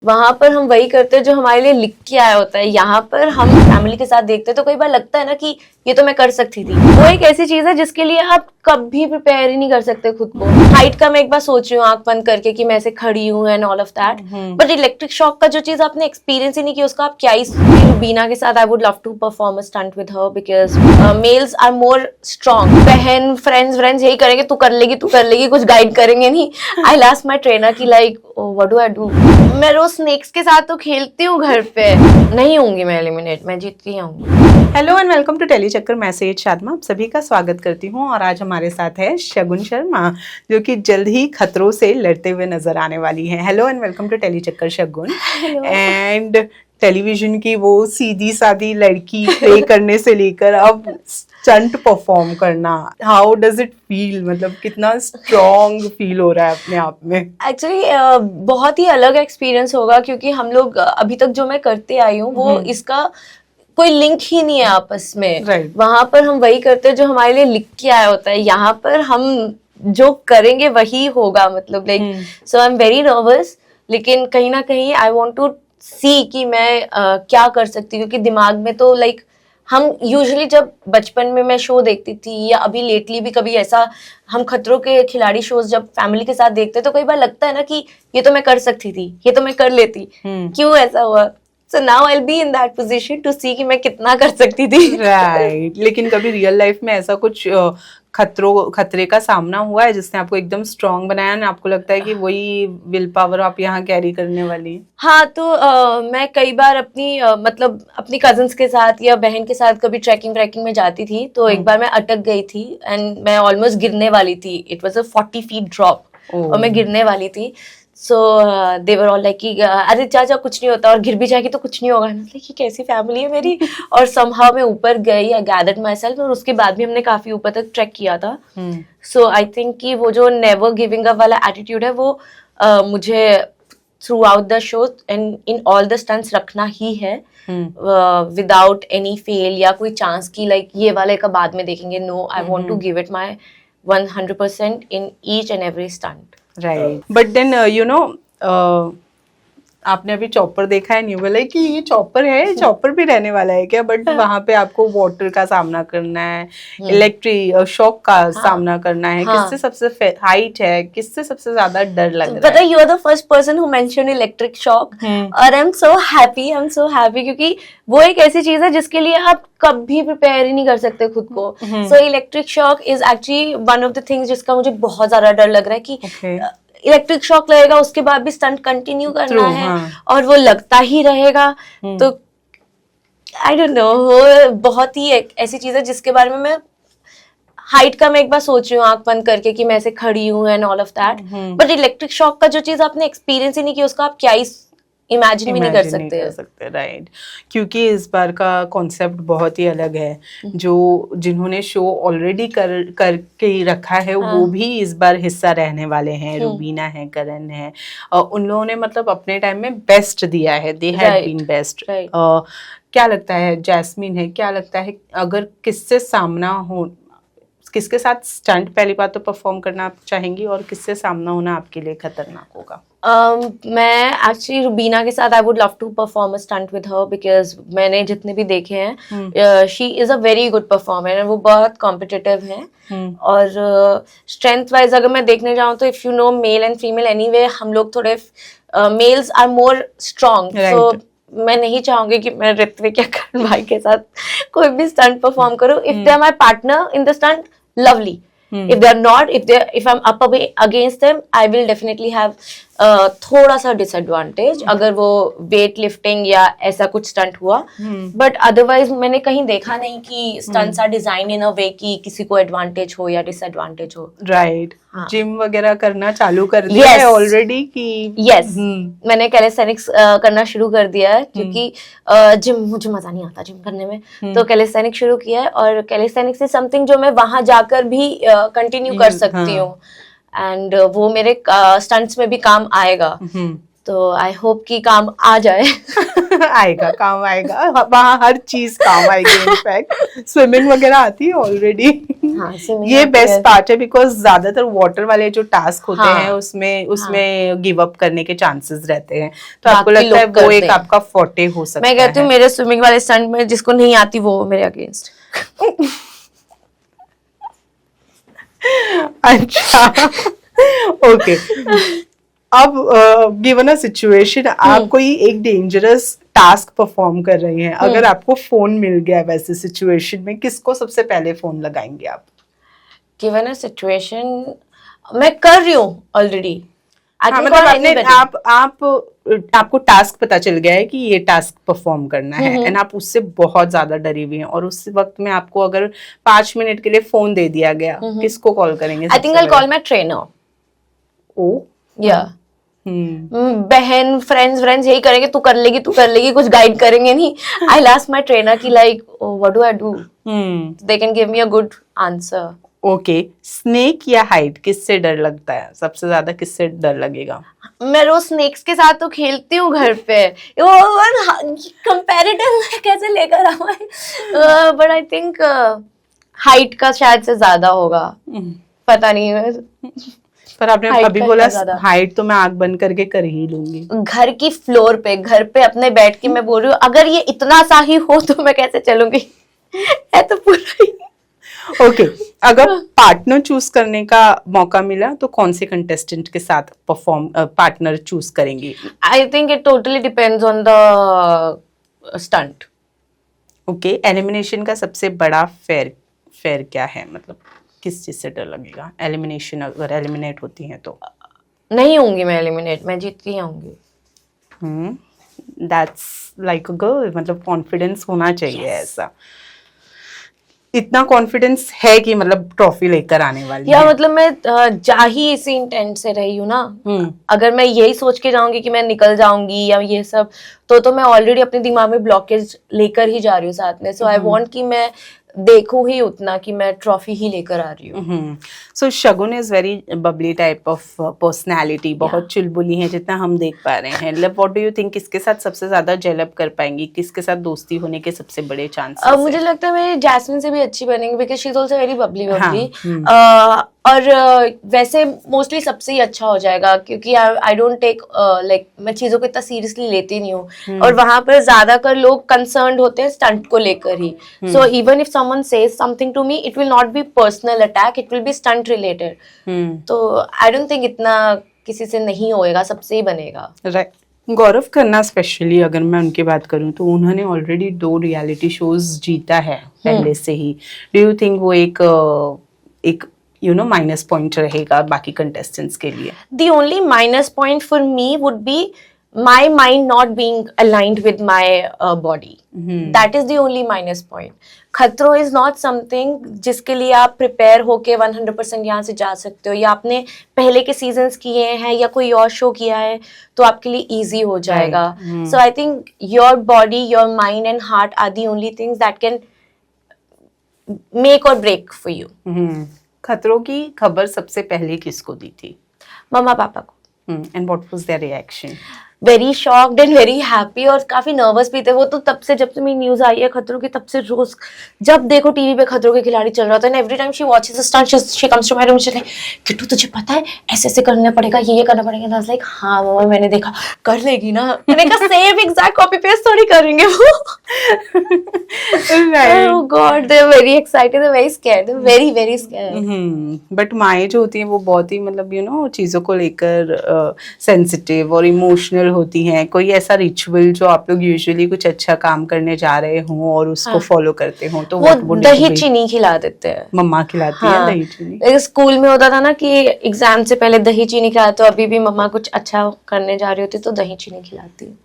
वहां पर हम वही करते हैं जो हमारे लिए लिख के आया होता है। यहाँ पर हम फैमिली के साथ देखते हैं तो कई बार लगता है ना कि ये तो मैं कर सकती थी। वो एक ऐसी चीज है जिसके लिए आप कभी प्रिपेयर ही नहीं कर सकते खुद को। हाइट का मैं एक बार सोच रही हूँ आंख बंद करके कि मैं ऐसे खड़ी हूँ and all of that, but electric shock का जो चीज आपने एक्सपीरियंस ही नहीं किया उसका आप क्या ही। बीना के साथ I would love to perform a stunt with her because males are more strong. बहन फ्रेंड्स यही करेंगे, तू कर लेगी, कुछ गाइड करेंगे नहीं। आई लास्ट माई ट्रेनर की like what do I do. मैं रोज स्नेक्स के साथ तो खेलती हूँ घर पे, नहीं होंगी मैं एलिमिनेट, मैं जीतती आऊंगी। Hello and welcome to Telly Chakkar. मैं सैयद शादमा आप सभी का स्वागत करती हूँ और आज हमारे साथ है शगुन शर्मा जो कि जल्द ही खतरों से लड़ते हुए नजर आने वाली हैं। Hello and welcome to Telly Chakkar Shagun. And television की वो सीधी सादी लड़की प्ले करने से लेकर अब स्टंट परफॉर्म करना, हाउ डज इट फील? मतलब कितना स्ट्रॉन्ग फील हो रहा है अपने आप में? एक्चुअली बहुत ही अलग एक्सपीरियंस होगा क्योंकि हम लोग अभी तक जो मैं करते आई हूँ वो इसका कोई लिंक ही नहीं है आपस में। Right. वहां पर हम वही करते हैं जो हमारे लिए लिख के आया होता है। यहाँ पर हम जो करेंगे वही होगा, मतलब like so I am very nervous, लेकिन कहीं ना कहीं आई वांट टू सी कि मैं क्या कर सकती हूँ। क्योंकि दिमाग में तो लाइक हम यूजुअली जब बचपन में मैं शो देखती थी या अभी लेटली भी कभी ऐसा हम खतरों के खिलाड़ी शोज जब फैमिली के साथ देखते तो कई बार लगता है ना कि ये तो मैं कर सकती थी, ये तो मैं कर लेती, क्यों ऐसा हुआ। So now I'll be in that position to see कि मैं कितना कर सकती थी। राइट लेकिन कभी रियल लाइफ में ऐसा कुछ खतरे का सामना हुआ है जिसने आपको एकदम स्ट्रांग बनाया ना? आपको लगता है कि वही विल पावर आप यहाँ कैरी करने वाली है? हाँ, तो मैं कई बार अपनी मतलब अपनी कजन्स के साथ या बहन के साथ कभी ट्रैकिंग में जाती थी तो एक बार मैं अटक गई थी एंड मैं ऑलमोस्ट गिरने वाली थी। It was a 40 feet drop और मैं गिरने वाली थी। सो दे वर ऑल लाइक कि अरे चाचा कुछ नहीं होता, और गिर भी जाएगी तो कुछ नहीं होगा। मतलब कि कैसी फैमिली है मेरी। और समहाउ मैं ऊपर गई, आई गैदर्ड माई सेल्फ, और उसके बाद भी हमने काफी ऊपर तक ट्रैक किया था। सो आई थिंक कि वो जो नेवर गिविंग अप वाला एटीट्यूड है वो मुझे through out the show and in all the stunts रखना ही है, विदाउट एनी फेल या कोई चांस की लाइक ये वाले का बाद में देखेंगे। No, I want to give it my 100% in each and every stunt. Right but then you know आपने अभी चॉपर देखा है, नहीं बोला कि ये चॉपर है, चॉपर भी रहने वाला है क्या? बट वहां पे आपको वाटर का सामना करना है, इलेक्ट्रिक शॉक का सामना करना है। किससे सबसे हाइट है, किससे सबसे ज्यादा डर लग रहा है? You are the first person who mention electric shock और आई एम सो हैप्पी क्योंकि वो एक ऐसी चीज है जिसके लिए आप कभी प्रिपेयर ही नहीं कर सकते खुद को। So electric shock is actually one of the things जिसका मुझे बहुत ज्यादा डर लग रहा है कि इलेक्ट्रिक शॉक लगेगा उसके बाद भी स्टंट कंटिन्यू करना है। और वो लगता ही रहेगा। तो आई डोंट नो, वो बहुत ही एक ऐसी चीज है जिसके बारे में मैं हाइट का मैं एक बार सोच रही हूँ आंख बंद करके कि मैं ऐसे खड़ी हूँ and all of that, but electric shock का जो चीज आपने एक्सपीरियंस ही नहीं किया उसका आप क्या ही इमेजिन भी नहीं कर सकते। राइट क्योंकि इस बार का कॉन्सेप्ट बहुत ही अलग है। जो जिन्होंने शो ऑलरेडी करके ही रखा है वो भी इस बार हिस्सा रहने वाले हैं। रुबीना है, करण है, उन लोगों ने मतलब अपने टाइम में बेस्ट दिया है, दे हैव बीन बेस्ट। क्या लगता है जैस्मिन है, क्या लगता है अगर किससे सामना हो, किसके साथ स्टंट पहली बार तो परफॉर्म करना आप चाहेंगी और किससे सामना होना आपके लिए खतरनाक होगा? मैं एक्चुअली रुबीना के साथ I would love to perform a stunt with her because मैंने जितने भी देखे हैं she is a very good performer. वो बहुत कॉम्पिटिटिव हैं और स्ट्रेंथ वाइज अगर मैं देखने जाऊँ तो if you know male and female anyway हम लोग थोड़े मेल्स आर मोर स्ट्रॉन्ग। सो मैं नहीं चाहूंगी कि मैं ऋत्विक या करण भाई के साथ कोई भी स्टंट परफॉर्म करूं। If they are my partner in the stunt, lovely. If they're not, if I'm up against them, I will definitely have थोड़ा सा डिसएडवांटेज अगर वो वेट लिफ्टिंग या ऐसा कुछ स्टंट हुआ। बट अदरवाइज मैंने कहीं देखा नहीं कि स्टंट्स आर डिजाइन इन अ वे कि किसी को एडवांटेज हो या डिसएडवांटेज हो। राइट जिम वगैरह करना चालू कर दिया है ऑलरेडी कि? यस, मैंने कैलिस्थेनिक्स करना शुरू कर दिया है क्योंकि जिम मुझे मजा नहीं आता जिम करने में। तो कैलिस्थेनिक्स शुरू किया है और कैलिस्थेनिक्स इज समथिंग जो मैं वहां जाकर भी कंटिन्यू कर सकती हूँ एंड वो मेरे स्टंट्स में भी काम आएगा। तो आई होप कि काम आ जाए। आएगा, काम आएगा, वहाँ हर चीज काम आएगी। इनफैक्ट स्विमिंग वगैरह आती है ऑलरेडी। हाँ, swimming ये आती बेस्ट है। पार्ट है, बिकॉज ज्यादातर वाटर वाले जो टास्क होते हाँ, हैं उसमें गिव अप करने के चांसेस रहते हैं, तो आपको बाकी लगता है लोग वो कर एक दें। आपका फोर्टे हो सकता मैं कहती हूँ है। मेरे स्विमिंग वाले स्टंट में जिसको नहीं आती वो मेरे अगेंस्ट। अच्छा, ओके। अब गिवन अ सिचुएशन, आप कोई एक डेंजरस टास्क परफॉर्म कर रही हैं, अगर आपको फोन मिल गया वैसे सिचुएशन में, किसको सबसे पहले फोन लगाएंगे आप? गिवन अ सिचुएशन, मैं कर रही हूँ ऑलरेडी। हाँ, मतलब आपको टास्क पता चल गया है कि ये टास्क परफॉर्म करना है, एंड आप उससे बहुत ज्यादा डरी हुई हैं, और उस वक्त में आपको अगर 5 मिनट के लिए फोन दे दिया गया, किसको कॉल करेंगे? I think I call my trainer. ओ, या बहन, फ्रेंड्स यही करेंगे, तू कर लेगी, कुछ गाइड करेंगे नहीं। आई आस्क माई ट्रेनर की like what do I do, they can give me a good answer. Okay, snake या हाइट, किससे डर लगता है सबसे ज्यादा? किससे डर लगेगा? मैं रोज स्नेक्स के साथ तो खेलती हूँ घर पे, कंपैरेटिव कैसे लेकर आऊँ, बट आई थिंक हाइट का शायद से ज्यादा होगा, पता नहीं। पर आपने Height अभी का बोला ज्यादा। हाइट तो मैं आंख बंद करके कर ही लूंगी। घर की फ्लोर पे, घर पे अपने बैठ के मैं बोल रही हूँ, अगर ये इतना सा ही हो तो मैं कैसे चलूंगी। है तो पूरा ही। ओके, अगर पार्टनर चूज करने का मौका मिला तो कौन से कंटेस्टेंट के साथ पार्टनर चूज करेंगी? I think it totally depends on the stunt. Okay, elimination का सबसे बड़ा फेयर क्या है, मतलब किस चीज से डर लगेगा? एलिमिनेशन, अगर एलिमिनेट होती हैं तो? नहीं होंगी मैं एलिमिनेट, मैं जीत के आऊंगी। दैट्स लाइक अ गर्ल, मतलब कॉन्फिडेंस होना चाहिए। ऐसा इतना कॉन्फिडेंस है कि मतलब ट्रॉफी लेकर आने वाली या है? मतलब मैं जा ही इसी इंटेंट से रही हूँ ना। अगर मैं यही सोच के जाऊंगी कि मैं निकल जाऊंगी या ये सब, तो मैं ऑलरेडी अपने दिमाग में ब्लॉकेज लेकर ही जा रही हूँ साथ में। सो आई वांट कि मैं देखूं ही उतना कि मैं ट्रॉफी ही लेकर आ रही हूँ। So Shagun is very bubbly type of personality, बहुत चुलबुली है जितना हम देख पा रहे हैं। मतलब व्हाट डू यू थिंक, किसके साथ सबसे ज्यादा जेलअप कर पाएंगी, किसके साथ दोस्ती होने के सबसे बड़े चांसेस? मुझे लगता है मेरी जैस्मिन से भी अच्छी बनेंगी, because she is also very Babli. और वैसे मोस्टली सबसे ही अच्छा हो जाएगा, क्योंकि आई डोंट टेक लाइक, मैं चीजों को इतना सीरियसली लेती नहीं हूँ, और वहां पर ज्यादातर लोग कंसर्न्ड होते हैं स्टंट को लेकर ही। So even if someone says something to me, it will not be personal attack, it will be stunt related. तो आई डोंट थिंक इतना किसी से नहीं होएगा, सबसे ही बनेगा। राइट। गौरव खन्ना स्पेशली अगर मैं उनकी बात करूं तो उन्होंने ऑलरेडी 2 रियलिटी शोज जीता है पहले से ही। डू यू थिंक वो एक माइनस पॉइंट रहेगा बाकी कंटेस्टेंट्स के लिए? The only minus point for me would be my mind not being aligned with my body. That is the only minus point. खतरों is not something जिसके लिए आप प्रिपेयर होके 100% यहाँ से जा सकते हो, या आपने पहले के सीजन्स किए हैं या कोई और शो किया है तो आपके लिए इजी हो जाएगा। So I think your body, your mind and heart are the only things that can make or break for you. खतरों की खबर सबसे पहले किसको दी थी? मम्मा पापा को। And what was their reaction? Very shocked and very happy, और काफी नर्वस भी थे वो तो। तब से, जब से मेरी न्यूज आई है खतरों की, तब से रोज जब देखो टीवी पे खतरों के खिलाड़ी चल रहा था, and every time she watches the stunt, she comes to my room, she like, Kittu तुझे पता है ऐसे ऐसे करना पड़ेगा, ये करना पड़ेगा। एंड आई वाज लाइक, हाँ मम्मा मैंने देखा, कर लेगी ना। मैंने कहा सेम एग्जैक्ट कॉपी पेस्ट थोड़ी करेंगे वो। Oh God, they are very excited, they are very scared, they are very very scared. But माएँ जो होती हैं वो बहुत ही मतलब चीज़ों को लेकर सेंसिटिव और इमोशनल होती हैं। कोई ऐसा रिचुअल जो आप लोग यूजुअली कुछ अच्छा काम करने जा रहे हों और उसको फॉलो करते हो तो वो दही चीनी खिला देते हैं, मम्मा खिलाती है दही चीनी। स्कूल में होता था ना कि एग्जाम से पहले दही चीनी खिलाते, तो अभी भी मम्मा कुछ अच्छा करने जा रही होती तो दही चीनी खिलाती।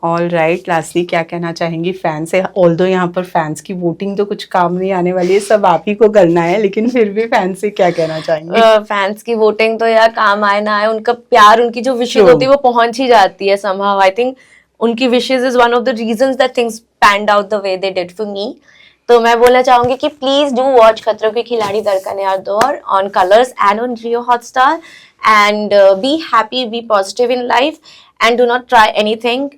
ऑल राइट, लास्टली क्या कहना चाहेंगी फैंस से? ऑल्दो यहाँ पर फैंस की वोटिंग तो कुछ काम नहीं आने वाली है, सब आप ही को करना है, लेकिन फिर भी फैंस से क्या कहना चाहेंगे? फैंस की वोटिंग तो यार काम आए ना आए, उनका प्यार, उनकी जो विशेष होती है वो पहुंच ही जाती है somehow. I think उनकी विशेष is one of the reasons that things panned out the way they did for me. तो मैं बोलना चाहूंगी कि प्लीज डू वॉच खतरों के खिलाड़ी दरकन यार दौर on Colors and on Jio Hotstar, and be happy, be positive in life, and do not try anything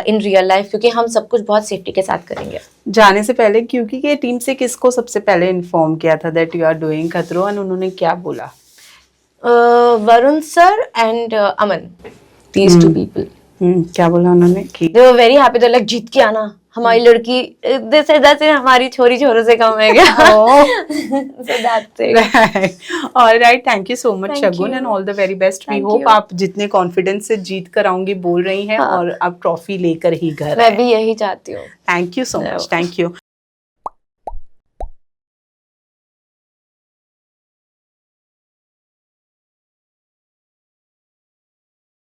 in real life, क्योंकि हम सब कुछ बहुत सेफ्टी के साथ करेंगे। जाने से पहले क्योंकि ये टीम से किसको सबसे पहले इन्फॉर्म किया था दैट यू आर डूइंग खतरों, एंड उन्होंने क्या बोला? Varun sir and Aman, these two people. क्या बोला उन्होंने कि They were very happy. They're like, जीत के आना, हमारी लड़की, they said that हमारी छोरी छोरों से कम है क्या? So that's it. All right, thank you so much Thank Shagun, you. and all the very best. We Thank hope you. आप जितने कॉन्फिडेंस से जीत कर आऊंगी बोल रही हैं, हाँ. और आप ट्रॉफी लेकर ही घर मैं आए. भी यही चाहती हूँ। Thank you so much. Thank you.